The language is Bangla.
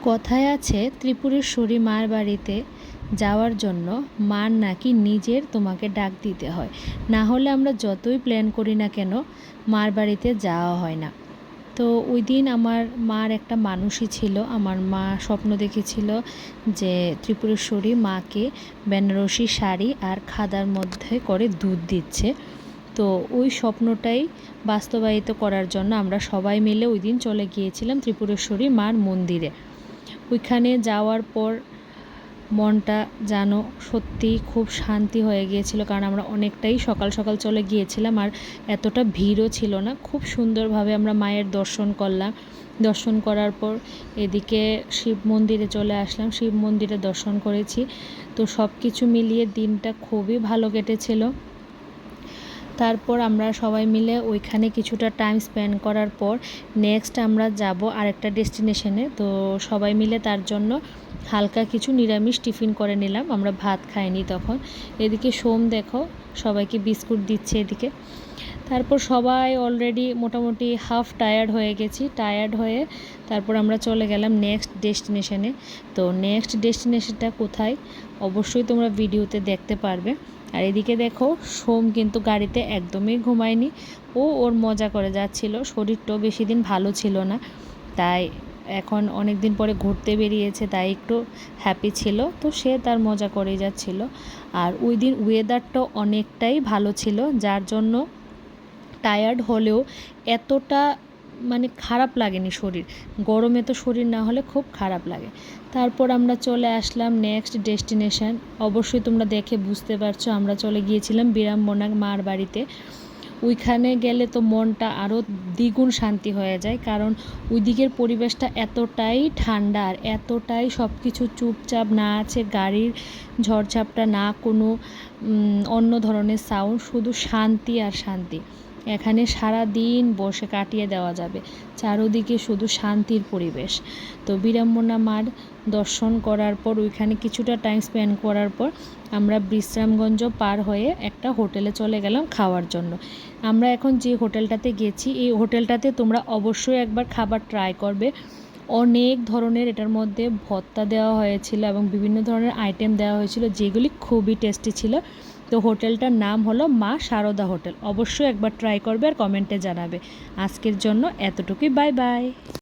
কথায় আছে ত্রিপুরেশ্বরী মার বাড়িতে যাওয়ার জন্য মার নাকি নিজের তোমাকে ডাক দিতে হয়, না হলে আমরা যতই প্ল্যান করি না কেন মার বাড়িতে যাওয়া হয় না। তো ওই দিন আমার মার একটা মানুষই ছিল, আমার মা স্বপ্ন দেখেছিল যে ত্রিপুরেশ্বরী মাকে বেনারসি শাড়ি আর খাদার মধ্যে করে দুধ দিচ্ছে। তো ওই স্বপ্নটাই বাস্তবায়িত করার জন্য আমরা সবাই মিলে ওই দিন চলে গিয়েছিলাম ত্রিপুরেশ্বরী মার মন্দিরে। ওইখানে যাওয়ার পর মনটা যেন সত্যিই খুব শান্তি হয়ে গিয়েছিল, কারণ আমরা অনেকটাই সকাল সকাল চলে গিয়েছিলাম আর এতটা ভিড়ও ছিল না। খুব সুন্দরভাবে আমরা মায়ের দর্শন করলাম। দর্শন করার পর এদিকে শিব মন্দিরে চলে আসলাম, শিব মন্দিরে দর্শন করেছি। তো সব কিছু মিলিয়ে দিনটা খুবই ভালো কেটেছিল। তারপর আমরা সবাই মিলে ওইখানে কিছুটা টাইম স্পেন্ড করার পর নেক্সট আমরা যাব আরেকটা ডেস্টিনেশনে। তো সবাই মিলে তার জন্য হালকা কিছু নিরামিষ টিফিন করে নিলাম, আমরা ভাত খাইনি তখন। এদিকে সোম দেখো সবাইকে বিস্কুট দিচ্ছে এদিকে। তারপর সবাই অলরেডি মোটামুটি হাফ টায়ার্ড হয়ে গেছি, টায়ার্ড হয়ে তারপর আমরা চলে গেলাম নেক্সট ডেস্টিনেশনে। তো নেক্সট ডেস্টিনেশনটা কোথায় অবশ্যই তোমরা ভিডিওতে দেখতে পারবে। আর এদিকে দেখো সোম কিন্তু গাড়িতে একদমই ঘুমায়নি, ওর মজা করে যাচ্ছিল। শরীরটাও বেশি দিন ভালো ছিল না, তাই এখন অনেক দিন পরে ঘুরতে বেরিয়েছে, তাই একটু হ্যাপি ছিল। তো সে তার মজা করে যাচ্ছিল। আর ওই দিন ওয়েদারটাও অনেকটাই ভালো ছিল, যার জন্য টায়ার্ড হলেও এতটা খারাপ লাগেনি শরীর। গরমে তো শরীর না হলে খুব খারাপ লাগে। তারপর আমরা চলে আসলাম নেক্সট ডেস্টিনেশন। অবশ্যই তোমরা দেখে বুঝতে পারছো আমরা চলে গিয়েছিলাম বিরামবনা মার বাড়িতে। ওইখানে গেলে তো মনটা আরও দ্বিগুণ শান্তি হয়ে যায়, কারণ ওই দিকের পরিবেশটা এতটাই ঠান্ডা আর এতটাই সব কিছু চুপচাপ, না আছে গাড়ির ঝড়ঝাপটা, না কোনো অন্য ধরনের সাউন্ড, শুধু শান্তি আর শান্তি। এখানে সারা দিন বসে কাটিয়ে দেওয়া যাবে, চারোদিকে শুধু শান্তির পরিবেশ। তো বিরামবনা মার দর্শন করার পর ওইখানে কিছুটা টাইম স্পেন্ড করার পর আমরা বিশ্রামগঞ্জ পার হয়ে একটা হোটেলে চলে গেলাম খাওয়ার জন্য। আমরা এখন যে হোটেলটাতে গেছি এই হোটেলটাতে তোমরা অবশ্যই একবার খাবার ট্রাই করবে। অনেক ধরনের এটার মধ্যে ভর্তা দেওয়া হয়েছিল এবং বিভিন্ন ধরনের আইটেম দেওয়া হয়েছিল, যেগুলি খুবই টেস্টি ছিল। তো হোটেলটার নাম হলো মা শারদা হোটেল। অবশ্যই একবার ট্রাই করবে আর কমেন্টে জানাবে। আজকের জন্য এতটুকুই, বাই বাই।